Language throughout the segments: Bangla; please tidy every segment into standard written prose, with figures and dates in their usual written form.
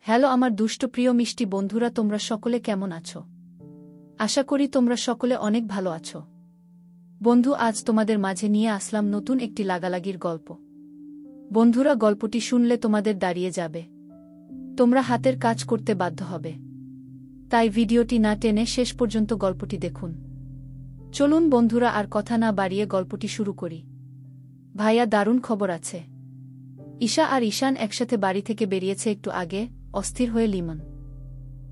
হ্যালো আমার দুষ্ট প্রিয় মিষ্টি বন্ধুরা, তোমরা সকলে কেমন আছো? আশা করি তোমরা সকলে অনেক ভালো আছো। বন্ধু, আজ তোমাদের মাঝে নিয়ে আসলাম নতুন একটি লাগালাগির গল্প। বন্ধুরা, গল্পটি শুনলে তোমাদের দাঁড়িয়ে যাবে, তোমরা হাতের কাজ করতে বাধ্য হবে। তাই ভিডিওটি না টেনে শেষ পর্যন্ত গল্পটি দেখুন। চলুন বন্ধুরা, আর কথা না বাড়িয়ে গল্পটি শুরু করি। ভাইয়া, দারুণ খবর আছে। ঈশা আর ঈশান একসাথে বাড়ি থেকে বেরিয়েছে একটু আগে, অস্থির হয়ে লিমন।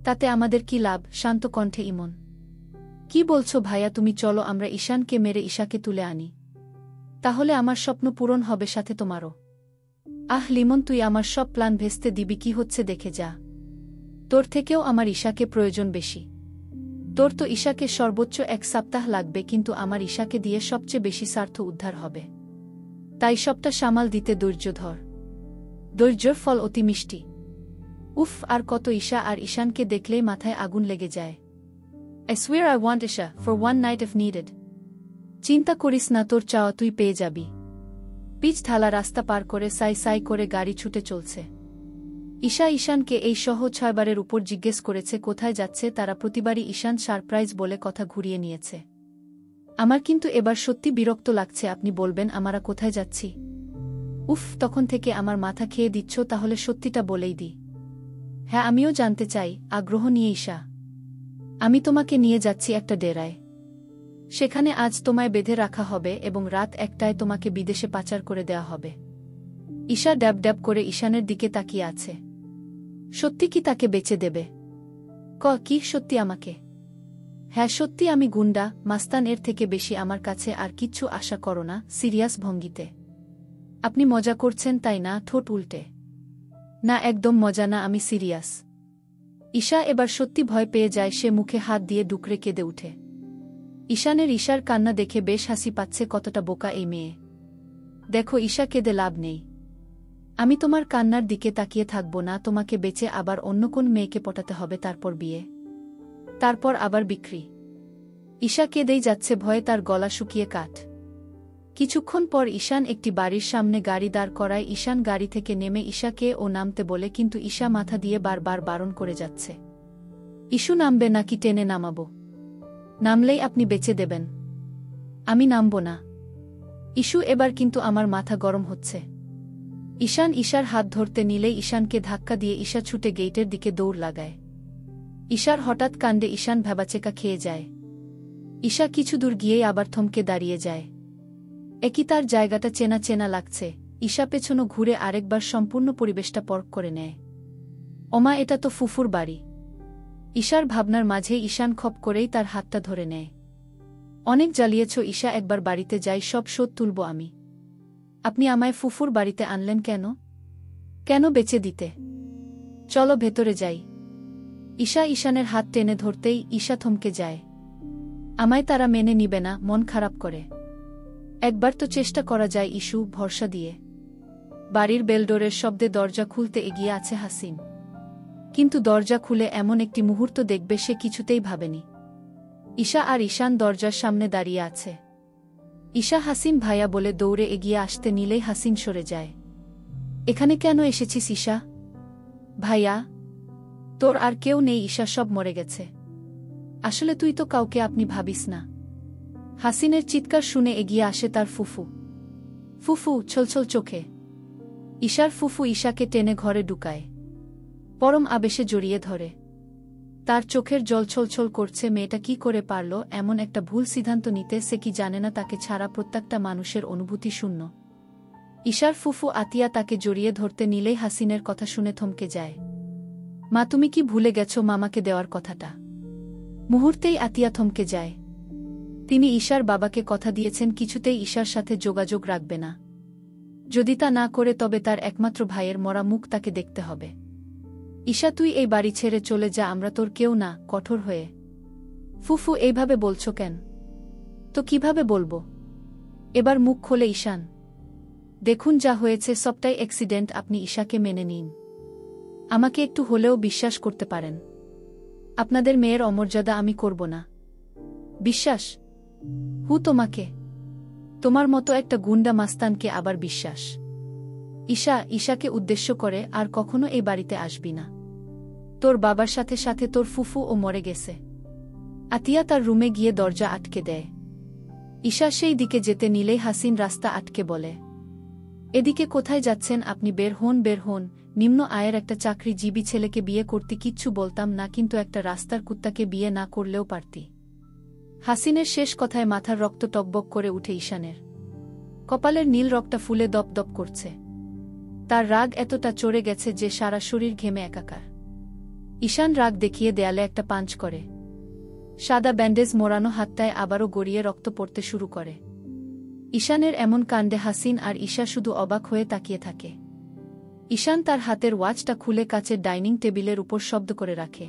তাতে আমাদের কি লাভ? শান্ত কণ্ঠে ইমন। কি বলছো ভাইয়া তুমি? চলো আমরা ঈশানকে মেরে ঈশাকে তুলে আনি, তাহলে আমার স্বপ্ন পূরণ হবে, সাথে তোমারও। আহ লিমন, তুই আমার সব প্ল্যান ভেস্তে দিবি? কি হচ্ছে দেখে যা। তোর থেকেও আমার ঈশাকে প্রয়োজন বেশি। তোর তো ঈশাকে সর্বোচ্চ 1 সপ্তাহ লাগবে, কিন্তু আমার ঈশাকে দিয়ে সবচেয়ে বেশি স্বার্থ উদ্ধার হবে। তাই সবটা সামাল দিতে ধৈর্য ধর। ধৈর্যর ফল অতি মিষ্টি। উফ, আর কত! ঈশা আর ঈশানকে দেখলেই মাথায় আগুন লেগে যায়। I swear I want Isha for one night if needed. চিন্তা করিস না, তোর চাওয়া তুই পেয়ে যাবি। পিচ ঢালা রাস্তা পার করে সাই সাই করে গাড়ি ছুটে চলছে। ঈশা ঈশানকে এই সহ 6 বারের উপর জিজ্ঞেস করেছে কোথায় যাচ্ছে। তারা প্রতিবারই ঈশান সারপ্রাইজ বলে কথা ঘুরিয়ে নিয়েছে। আমার কিন্তু এবার সত্যি বিরক্ত লাগছে। আপনি বলবেন আমরা কোথায় যাচ্ছি? উফ, তখন থেকে আমার মাথা খেয়ে দিচ্ছ, তাহলে সত্যিটা বলেই দি। হ্যাঁ, আমিও জানতে চাই। আগ্রহ নিয়ে ঈশা, আমি তোমাকে নিয়ে যাচ্ছি একটা ডেরায়। সেখানে আজ তোমায় বেঁধে রাখা হবে এবং রাত 1টায় তোমাকে বিদেশে পাচার করে দেয়া হবে। ঈশা ড্যাব ড্যাব করে ঈশানের দিকে তাকিয়ে আছে। সত্যি কি তাকে বেঁচে দেবে? কি সত্যি আমাকে? হ্যাঁ সত্যি, আমি গুন্ডা মাস্তান, এর থেকে বেশি আমার কাছে আর কিচ্ছু আশা করো না। সিরিয়াস ভঙ্গিতে। আপনি মজা করছেন তাই না? ঠোঁট উল্টে। না, একদম মজা না, আমি সিরিয়াস। ঈশা এবার সত্যি ভয় পেয়ে যায়। সে মুখে হাত দিয়ে ডুকরে কেঁদে উঠে। ঈশানের ঈশার কান্না দেখে বেশ হাসি পাচ্ছে। কতটা বোকা এই মেয়ে! দেখো ঈশা, কেঁদে লাভ নেই। আমি তোমার কান্নার দিকে তাকিয়ে থাকব না। তোমাকে বেঁচে আবার অন্য কোন মেয়েকে পটাতে হবে, তারপর বিয়ে, তারপর আবার বিক্রি। ঈশা কেঁদেই যাচ্ছে, ভয়ে তার গলা শুকিয়ে কাঠ। কিছুক্ষণ পর ঈশান একটি বাড়ির সামনে গাড়ি দাঁড় করায়। ঈশান গাড়ি থেকে নেমে ঈশাকে ও নামতে বলে, কিন্তু ঈশা মাথা দিয়ে বারবার বারণ করে যাচ্ছে। ইস্যু নামবে নাকি টেনে নামাবো? নামলেই আপনি বেঁচে দেবেন। আমি নামব না। ইস্যু, এবার কিন্তু আমার মাথা গরম হচ্ছে। ঈশান ঈশার হাত ধরতে নিলেই ঈশানকে ধাক্কা দিয়ে ঈশা ছুটে গেটের দিকে দৌড় লাগায়। ঈশার হঠাৎ কাণ্ডে ঈশান ভ্যাবাচেকা খেয়ে যায়। ঈশা কিছু দূর গিয়েই আবার থমকে দাঁড়িয়ে যায়। একই তার জায়গাটা চেনা চেনা লাগছে। ঈশা পেছনো ঘুরে আরেকবার সম্পূর্ণ পরিবেশটা পরখ করে নেয়। ওমা, এটা তো ফুফুর বাড়ি। ঈশার ভাবনার মাঝে ঈশান খপ করেই তার হাতটা ধরে নেয়। অনেক জ্বালিয়েছ ঈশা, একবার বাড়িতে যাই, সব শোধ তুলব আমি। আপনি আমায় ফুফুর বাড়িতে আনলেন কেন? কেন বেচে দিতে? চলো ভেতরে যাই। ঈশা ঈশানের হাত টেনে ধরতেই ঈশা থমকে যায়। আমায় তারা মেনে নিবে না, মন খারাপ করে। একবার তো চেষ্টা করা যায় ইস্যু, ভরসা দিয়ে। বাড়ির বেলডোরের শব্দে দরজা খুলতে এগিয়ে আছে হাসিন। কিন্তু দরজা খুলে এমন একটি মুহূর্ত দেখবে সে কিছুতেই ভাবেনি। ঈশা আর ঈশান দরজার সামনে দাঁড়িয়ে আছে। ঈশা হাসিন ভাইয়া বলে দৌড়ে এগিয়ে আসতে নিলেই হাসিন সরে যায়। এখানে কেন এসেছিস ঈশা? ভাইয়া, তোর আর কেউ নেই ঈশা, সব মরে গেছে। আসলে তুই তো কাউকে আপনি ভাবিস না। হাসিনের চিৎকার শুনে এগিয়ে আসে তার ফুফু। ফুফু, ছলছল চোখে ঈশার ফুফু ঈশাকে টেনে ঘরে ঢুকায়। পরম আবেশে জড়িয়ে ধরে। তার চোখের জল ছলছল করছে। মেয়েটা কি করে পারল এমন একটা ভুল সিদ্ধান্ত নিতে? সে কি জানে না তাকে ছাড়া প্রত্যেকটা মানুষের অনুভূতি শূন্য? ঈশার ফুফু আতিয়া তাকে জড়িয়ে ধরতে নিলেই হাসিনের কথা শুনে থমকে যায়। মা, তুমি কি ভুলে গেছো মামাকে দেওয়ার কথাটা? মুহূর্তেই আতিয়া থমকে যায়। তিনি ঈশার বাবাকে কথা দিয়েছেন কিছুতেই ঈশার সাথে যোগাযোগ রাখবে না। যদি তা না করে তবে তার একমাত্র ভাইয়ের মরা মুখ তাকে দেখতে হবে। ঈশা, তুই এই বাড়ি ছেড়ে চলে যা, আমরা তোর কেউ না। কঠোর হয়ে। ফুফু, এইভাবে বলছো কেন? তো কিভাবে বলবো? এবার মুখ খোলে ঈশান। দেখুন যা হয়েছে সবটাই অ্যাক্সিডেন্ট। আপনি ঈশাকে মেনে নিন। আমাকে একটু হলেও বিশ্বাস করতে পারেন। আপনাদের মেয়ের অমর্যাদা আমি করব না। বিশ্বাস? তোমাকে? তোমার মতো একটা গুন্ডা মাস্তানকে আবার বিশ্বাস? ঈশাকে উদ্দেশ্য করে, আর কখনো এই বাড়িতে আসবি না। তোর বাবার সাথে সাথে তোর ফুফুও মরে গেছে। আতিয়া তার রুমে গিয়ে দরজা আটকে দেয়। ঈশা সেই দিকে যেতে নিলেই হাসিন রাস্তা আটকে বলে, এদিকে কোথায় যাচ্ছেন আপনি? বের হন, বের হন। নিম্ন আয়ের একটা চাকরিজীবী ছেলেকে বিয়ে করতে কিচ্ছু বলতাম না, কিন্তু একটা রাস্তার কুত্তাকে বিয়ে না করলেও পারতি। হাসিনের শেষ কথায় মাথার রক্ত টকবক করে উঠে ঈশানের। কপালের নীল রক্তটা ফুলে দপদপ করছে। তার রাগ এতটা চড়ে গেছে যে সারা শরীর ঘেমে একাকার। ঈশান রাগ দেখিয়ে দেয়ালে একটা পাঞ্চ করে। সাদা ব্যান্ডেজ মোড়ানো হাতটায় আবারও গড়িয়ে রক্ত পড়তে শুরু করে। ঈশানের এমন কাণ্ডে হাসিন আর ঈশা শুধু অবাক হয়ে তাকিয়ে থাকে। ঈশান তার হাতের ওয়াচটা খুলে কাচের ডাইনিং টেবিলের উপর শব্দ করে রাখে।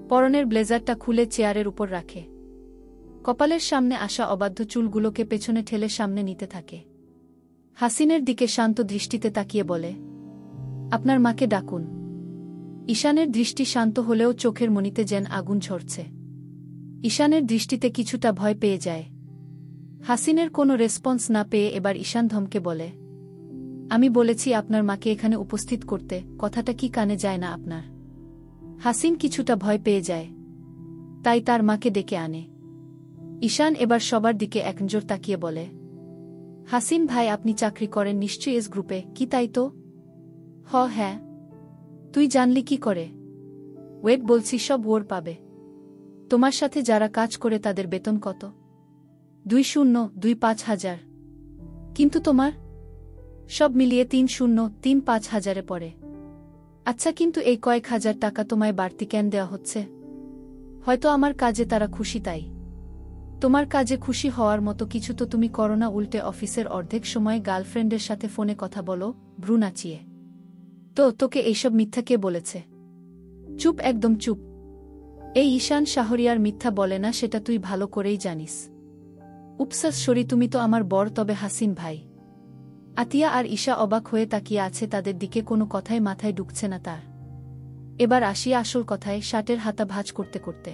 পরনের ব্লেজারটা খুলে চেয়ারের উপর রাখে। কপালের সামনে আসা অবাধ্য চুলগুলোকে পেছনে ঠেলে সামনে নিতে থাকে। হাসিনের দিকে শান্ত দৃষ্টিতে তাকিয়ে বলে, আপনার মাকে ডাকুন। ঈশানের দৃষ্টি শান্ত হলেও চোখের মণিতে যেন আগুন ঝরছে। ঈশানের দৃষ্টিতে কিছুটা ভয় পেয়ে যায়। হাসিনের কোনো রেসপন্স না পেয়ে এবার ঈশান ধমকে বলে, আমি বলেছি আপনার মাকে এখানে উপস্থিত করতে, কথাটা কি কানে যায় না আপনার? হাসিন কিছুটা ভয় পেয়ে যায়, তাই তার মাকে ডেকে আনে। ঈশান এবার সবার দিকে একনজর তাকিয়ে বলে, হাসিন ভাই, আপনি চাকরি করেন নিশ্চয়ই এস গ্রুপে, কি তাই তো? হ্যাঁ। তুই জানলি কি করে? ওয়েট, বলছি সব ওর পাবে। তোমার সাথে যারা কাজ করে তাদের বেতন কত? 2,025,000। কিন্তু তোমার? সব মিলিয়ে 3,035,000 পড়ে। আচ্ছা, কিন্তু এই কয়েক হাজার টাকা তোমায় বাড়তি কেন দেওয়া হচ্ছে? হয়তো আমার কাজে তারা খুশি তাই। তোমার কাজে খুশি হওয়ার মতো কিছু তো তুমি করো না, উল্টে অফিসের অর্ধেক সময় গার্লফ্রেন্ডের সাথে ফোনে কথা বলো, ভ্রু নাচিয়ে। তো তোকে এইসব মিথ্যা কে বলেছে? চুপ, একদম চুপ। এই ঈশান শাহরিয়ার মিথ্যা বলে না, সেটা তুই ভালো করেই জানিস। উপসাস সরি, তুমি তো আমার বর। তবে হাসিন ভাই। আতিয়া আর ঈশা অবাক হয়ে তাকিয়ে আছে, তাদের দিকে কোনো কথাই মাথায় ঢুকছে না তার। এবার আসি আসল কথায়, শার্টের হাতা ভাঁজ করতে করতে।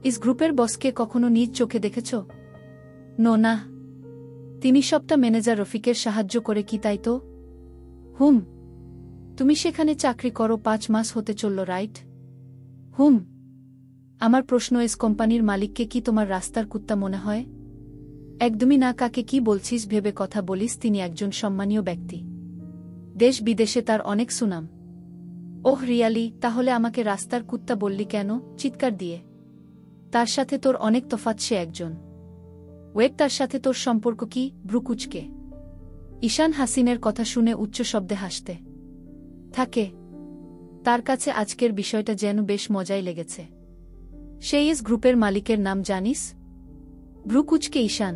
ইস গ্রুপের বসকে কখনো নিজ চোখে দেখেছ? না। তিনি সবটা ম্যানেজার রফিকের সাহায্য করে, কি তাই তো? তুমি সেখানে চাকরি করো, 5 মাস হতে চলল, রাইট? আমার প্রশ্ন, এস কোম্পানির মালিককে কি তোমার রাস্তার কুত্তা মনে হয়? একদমই না। কাকে কি বলছিস ভেবে কথা বলিস, তিনি একজন সম্মানীয় ব্যক্তি। দেশ বিদেশে তার অনেক সুনাম। ওহ রিয়ালি? তাহলে আমাকে রাস্তার কুত্তা বললি কেন? চিৎকার দিয়ে। তার সাথে তোর অনেক তফাৎ, সে একজন। ওয়েট, তার সাথে তোর সম্পর্ক কি? ব্রুকুচকে ঈশান হাসিনের কথা শুনে উচ্চ শব্দে হাসতে থাকে। তার কাছে আজকের বিষয়টা যেন বেশ মজাই লেগেছে। সেই এস গ্রুপের মালিকের নাম জানিস? ব্রুকুচকে ঈশান।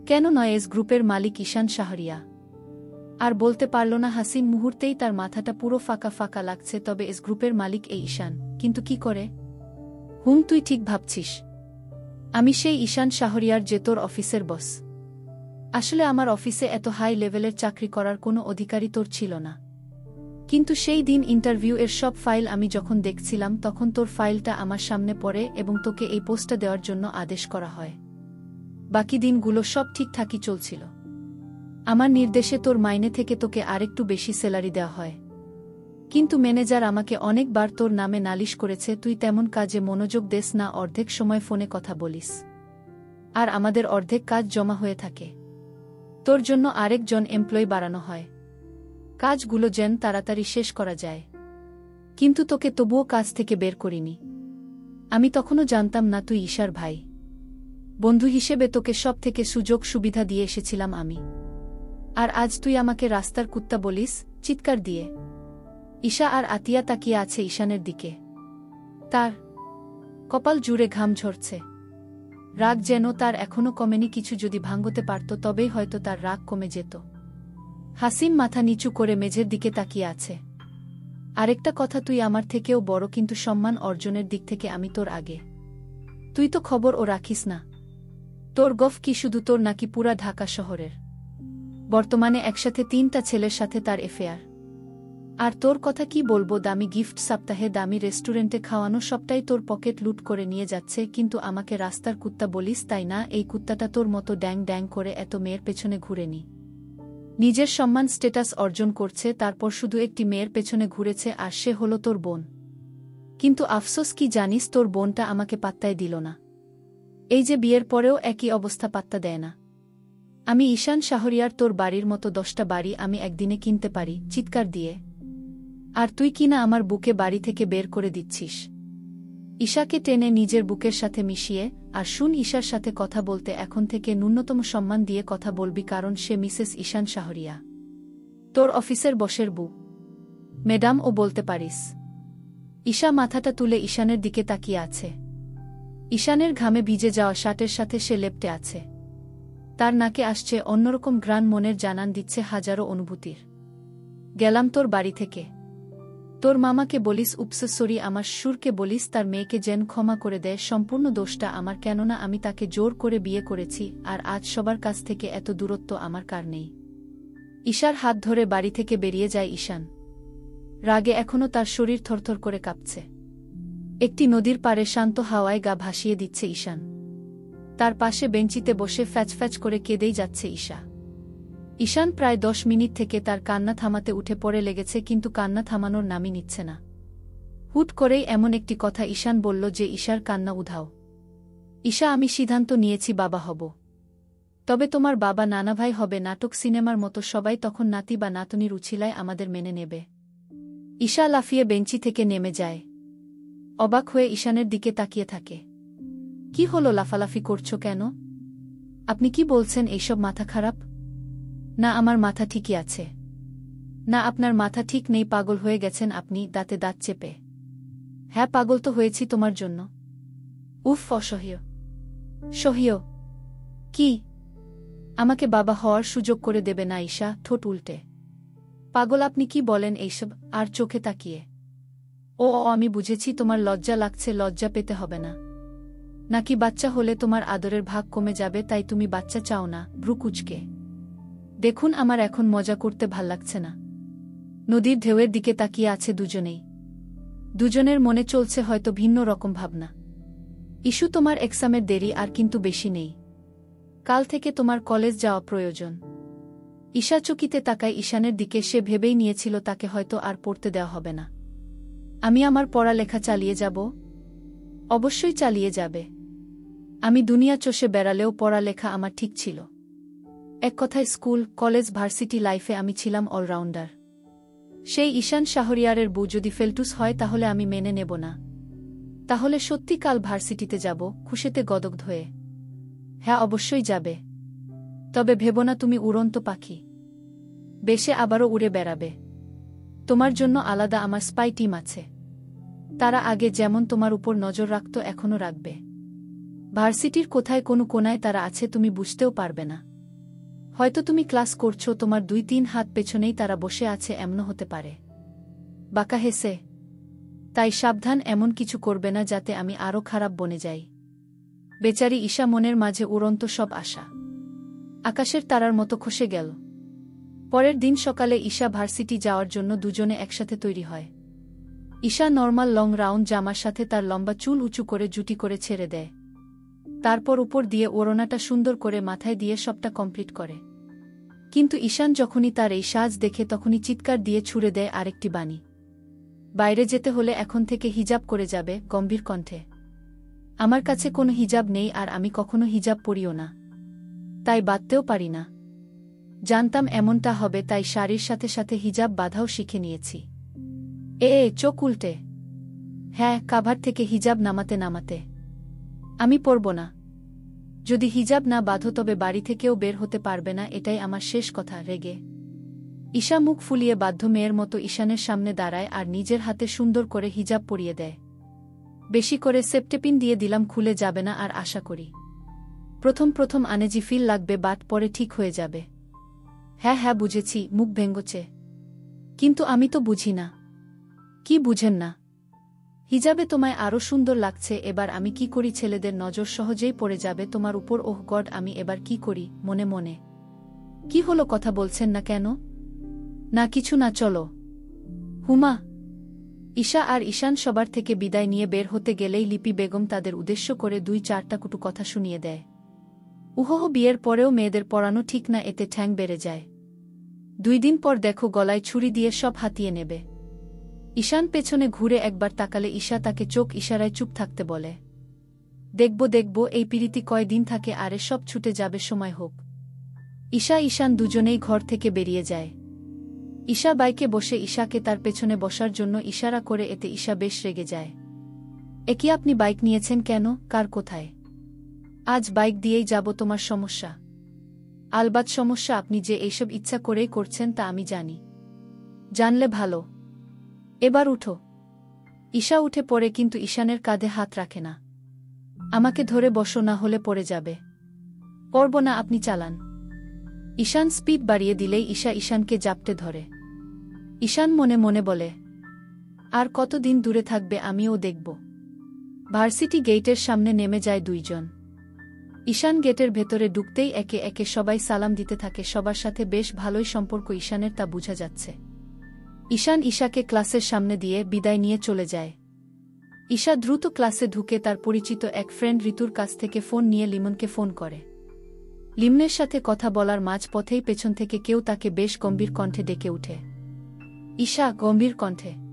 কেন নয়, এস গ্রুপের মালিক ঈশান শাহরিয়া। আর বলতে পারল না হাসিন। মুহূর্তেই তার মাথাটা পুরো ফাঁকা ফাঁকা লাগছে। তবে এস গ্রুপের মালিক এই ঈশান, কিন্তু কি করে? তুই ঠিক ভাবছিস। আমি সেই ঈশান শাহরিয়ার, যে তোর অফিসের বস। আসলে আমার অফিসে এত হাই লেভেলের চাকরি করার কোনো অধিকারই তোর ছিল না। কিন্তু সেই দিন ইন্টারভিউ এর সব ফাইল আমি যখন দেখছিলাম, তখন তোর ফাইলটা আমার সামনে পড়ে এবং তোকে এই পোস্টটা দেওয়ার জন্য আদেশ করা হয়। বাকি দিনগুলো সব ঠিকঠাকই চলছিল। আমার নির্দেশে তোর মাইনে থেকে তোকে আরেকটু বেশি স্যালারি দেওয়া হয়। কিন্তু ম্যানেজার আমাকে অনেকবার তোর নামে নালিশ করেছে, তুই তেমন কাজে মনোযোগ দেস না, অর্ধেক সময় ফোনে কথা বলিস। আর আমাদের অর্ধেক কাজ জমা হয়ে থাকে। তোর জন্য আরেকজন এমপ্লয়ি বাড়ানো হয়, কাজগুলো যেন তাড়াতাড়ি শেষ করা যায়। কিন্তু তোকে তবুও কাজ থেকে বের করিনি। আমি তখনও জানতাম না তুই ঈশার ভাই। বন্ধু হিসেবে তোকে সব থেকে সুযোগ সুবিধা দিয়ে এসেছিলাম আমি। আর আজ তুই আমাকে রাস্তার কুত্তা বলিস? চিৎকার দিয়ে ঈশা আর আতিয়া তাকিয়ে আছে ঈশানের দিকে। তার কপাল জুড়ে ঘাম ঝরছে। রাগ যেন তার এখনো কমেনি। কিছু যদি ভাঙতে পারত তবেই হয়তো তার রাগ কমে যেত। হাসিন মাথা নিচু করে মেঝের দিকে তাকিয়ে আছে। আরেকটা কথা, তুই আমার থেকেও বড়, কিন্তু সম্মান অর্জনের দিক থেকে আমি তোর আগে। তুই তো খবর ও রাখিস না। তোর গফ কি শুধু তোর নাকি পুরা ঢাকা শহরের? বর্তমানে একসাথে 3টা ছেলের সাথে তার এফেয়ার। আর তোর কথা কি বলবো, দামি গিফট, সপ্তাহে দামি রেস্টুরেন্টে খাওয়ানো, সবটাই তোর পকেট লুট করে নিয়ে যাচ্ছে। কিন্তু আমাকে রাস্তার কুত্তা বলিস, তাই না? এই কুত্তাটা তোর মতো ড্যাং ড্যাং করে এত মেয়ের পেছনে ঘুরেনি। নিজের সম্মান স্ট্যাটাস অর্জন করছে, তারপর শুধু একটি মেয়ের পেছনে ঘুরেছে, আর সে হলো তোর বোন। কিন্তু আফসোস কি জানিস, তোর বোনটা আমাকে পাত্তাই দিল না। এই যে বিয়ের পরেও একই অবস্থা, পাত্তা দেয় না। আমি ঈশান শাহরিয়ার, তোর বাড়ির মতো 10টা বাড়ি আমি একদিনে কিনতে পারি চিৎকার দিয়ে, আর তুই কিনা আমার বুকে বাড়ি থেকে বের করে দিচ্ছিস। ঈশাকে টেনে নিজের বুকের সাথে মিশিয়ে, আর শুন, ঈশার সাথে কথা বলতে এখন থেকে ন্যূনতম সম্মান দিয়ে কথা বলবি, কারণ সে মিসেস ঈশান শাহরিয়া, তোর অফিসের বসের বউ। ম্যাডাম ও বলতে পারিস। ঈশা মাথাটা তুলে ঈশানের দিকে তাকিয়ে আছে। ঈশানের ঘামে ভিজে যাওয়া শার্টের সাথে সে লেপ্টে আছে। তার নাকে আসছে অন্যরকম ঘ্রাণ, মনের জানান দিচ্ছে হাজারো অনুভূতির। গেলাম তোর বাড়ি থেকে। তোর মামাকে বলিস উপসরি, আমার সুরকে বলিস তার মেয়েকে যেন ক্ষমা করে দেয়। সম্পূর্ণ দোষটা আমার, কেননা আমি তাকে জোর করে বিয়ে করেছি, আর আজ সবার কাছ থেকে এত দূরত্ব আমার কার নেই। ঈশার হাত ধরে বাড়ি থেকে বেরিয়ে যায় ঈশান। রাগে এখনও তার শরীর থরথর করে কাঁপছে। একটি নদীর পাড়ে শান্ত হাওয়ায় গা ভাসিয়ে দিচ্ছে ঈশান। তার পাশে বেঞ্চিতে বসে ফ্যাচ ফ্যাচ করে কেঁদেই যাচ্ছে ঈশা। ঈশান প্রায় 10 মিনিট থেকে তার কান্না থামাতে উঠে পড়ে লেগেছে, কিন্তু কান্না থামানোর নামই নিচ্ছে না। হুট করেই এমন একটি কথা ঈশান বলল যে ঈশার কান্না উধাও। ঈশা, আমি সিদ্ধান্ত নিয়েছি, বাবা হব। তবে তোমার বাবা নানাভাই হবে, নাটক সিনেমার মতো সবাই তখন নাতি বা নাতনির উছিলায় আমাদের মেনে নেবে। ঈশা লাফিয়ে বেঞ্চি থেকে নেমে যায়। অবাক হয়ে ঈশানের দিকে তাকিয়ে থাকে। কি হলো, লাফালাফি করছো কেন? আপনি কি বলছেন, এইসব মাথা খারাপ? না, আমার মাথা ঠিকই আছে। না, আপনার মাথা ঠিক নেই, পাগল হয়ে গেছেন আপনি, দাঁতে দাঁত চেপে। হ্যাঁ, পাগল তো হয়েছি তোমার জন্য। উফ, অসহ্য। সহ্য কি? আমাকে বাবা হওয়ার সুযোগ করে দেবে না ঈশা? ঠোঁট উল্টে। পাগল আপনি কি বলেন এইসব? আর চোখে তাকিয়ে। ও, আমি বুঝেছি, তোমার লজ্জা লাগছে। লজ্জা পেতে হবে না। নাকি বাচ্চা হলে তোমার আদরের ভাগ কমে যাবে, তাই তুমি বাচ্চা চাও না? ভ্রু কুঁচকে। দেখুন, আমার এখন মজা করতে ভাল লাগছে না। নদীর ঢেউয়ের দিকে তাকিয়ে আছে দুজনেই। দুজনের মনে চলছে হয়তো ভিন্ন রকম ভাবনা। ইস্যু, তোমার এক্সামের দেরি আর কিন্তু বেশি নেই। কাল থেকে তোমার কলেজ যাওয়া প্রয়োজন। ঈশা চকিতে তাকায় ঈশানের দিকে। সে ভেবেই নিয়েছিল তাকে হয়তো আর পড়তে দেওয়া হবে না। আমি আমার পড়ালেখা চালিয়ে যাব। অবশ্যই চালিয়ে যাবে। আমি দুনিয়া চষে বেড়ালেও পড়ালেখা আমার ঠিক ছিল। এক কথায় স্কুল, কলেজ, ভার্সিটি লাইফে আমি ছিলাম অলরাউন্ডার। সেই ঈশান শাহরিয়ারের বউ যদি ফেলটুস হয় তাহলে আমি মেনে নেব না। তাহলে সত্যি কাল ভার্সিটিতে যাব, খুশিতে গদগদ হয়ে। হ্যাঁ, অবশ্যই যাবে। তবে ভেবো না তুমি উড়ন্ত পাখি। বেশে আবারও উড়ে বেড়াবে। তোমার জন্য আলাদা আমার স্পাই টিম আছে। তারা আগে যেমন তোমার উপর নজর রাখত, এখনও রাখবে। ভার্সিটির কোথায় কোনো কোনায় তারা আছে, তুমি বুঝতেও পারবে না। হয়তো তুমি ক্লাস করছো, তোমার 2-3 হাত পেছনেই তারা বসে আছে, এমন হতে পারে। বাঁকা হেসে। তাই সাবধান, এমন কিছু করবে না যাতে আমি আরও খারাপ বনে যাই। বেচারি ঈশা মনের মাঝে উড়ন্ত সব আশা আকাশের তারার মতো খসে গেল। পরের দিন সকালে ঈশা ভার্সিটি যাওয়ার জন্য দুজনে একসাথে তৈরি হয়। ঈশা নর্মাল লং রাউন্ড জামার সাথে তার লম্বা চুল উঁচু করে জুটি করে ছেড়ে দেয়। তারপর উপর দিয়ে ওড়নাটা সুন্দর করে মাথায় দিয়ে সবটা কমপ্লিট করে। কিন্তু ঈশান যখনই তার এই সাজ দেখে তখনই চিৎকার দিয়ে ছুড়ে দেয় আরেকটি বাণী। বাইরে যেতে হলে এখন থেকে হিজাব করে যাবে, গম্ভীর কণ্ঠে। আমার কাছে কোনো হিজাব নেই, আর আমি কখনো হিজাব পরিও না। তাই বাঁধতেও পারি না। জানতাম এমনটা হবে, তাই শাড়ির সাথে সাথে হিজাব বাঁধাও শিখে নিয়েছি। চোখ উল্টে। হ্যাঁ, কাভার থেকে হিজাব নামাতে নামাতে। আমি পরব না। যদি হিজাব না বাঁধো তবে বাড়ি থেকেও বের হতে পারবে না, এটাই আমার শেষ কথা। রেগে ঈশা মুখ ফুলিয়ে বাধ্য মেয়ের মতো ঈশানের সামনে দাঁড়ায় আর নিজের হাতে সুন্দর করে হিজাব পরিয়ে দেয়। বেশি করে সেপ্টেপিন দিয়ে দিলাম, খুলে যাবে না আর, আশা করি। প্রথম আনেজি ফিল লাগবে, বাট পরে ঠিক হয়ে যাবে। হ্যাঁ বুঝেছি, মুখ ভেঙ্গোছে। কিন্তু আমি তো বুঝি না। কি বুঝেন না? হিজাবে তোমায় আরও সুন্দর লাগছে। এবার আমি কি করি? ছেলেদের নজর সহজেই পড়ে যাবে তোমার উপর। ওহ গড, আমি এবার কি করি? মনে মনে। কি হলো, কথা বলছেন না কেন? না কিছু না, চলো। হুমা। ঈশা আর ঈশান সবার থেকে বিদায় নিয়ে বের হতে গেলেই লিপি বেগম তাদের উদ্দেশ্য করে 2-4টা কটু কথা শুনিয়ে দেয়। উহহ, বিয়ের পরেও মেয়েদের পড়ানো ঠিক না, এতে ঠ্যাং বেড়ে যায়। 2 দিন পর দেখো গলায় ছুরি দিয়ে সব হাতিয়ে নেবে। ঈশান পেছনে ঘুরে একবার তাকালে ঈশা তাকে চোখ ইশারায় চুপ থাকতে বলে। দেখব দেখব এই পিরিতি কয়দিন থাকে আরে সব ছুটে যাবে সময় হোক। ঈশা ঈশান দুজনেই ঘর থেকে বেরিয়ে যায়। ঈশা বাইকে বসে ঈশাকে তার পেছনে বসার জন্য ইশারা করে এতে ঈশা বেশ রেগে যায়। একি আপনি বাইক নিয়েছেন কেন, কার কোথায়? আজ বাইক দিয়েই যাব তোমার সমস্যা? আলবাত সমস্যা, আপনি যে এইসব ইচ্ছা করেই করছেন তা আমি জানি। জানলে ভালো। এবার উঠো। ঈশা উঠে পড়ে কিন্তু ঈশানের কাঁধে হাত রাখে না। আমাকে ধরে বসো না হলে পড়ে যাবে। পড়ব না, আপনি চালান। ঈশান স্পিড বাড়িয়ে দিলেই ঈশা ঈশানকে জাপটে ধরে। ঈশান মনে মনে বলে, আর কতদিন দূরে থাকবে আমিও দেখব। ভার্সিটি গেটের সামনে নেমে যায় দুইজন। ঈশান গেটের ভেতরে ঢুকতেই একে একে সবাই সালাম দিতে থাকে। সবার সাথে বেশ ভালোই সম্পর্ক ঈশানের, তা বোঝা যাচ্ছে। ঈশান ঈশাকে ক্লাসের সামনে দিয়ে বিদায় নিয়ে চলে যায়। ঈশা দ্রুত ক্লাসে ঢুকে তার পরিচিত এক ফ্রেন্ড ঋতুর কাছ থেকে ফোন নিয়ে লিমনকে ফোন করে। লিমনের সাথে কথা বলার মাঝপথেই পেছন থেকে কেউ তাকে বেশ গম্ভীর কণ্ঠে ডেকে ওঠে। ঈশা গম্ভীর কণ্ঠে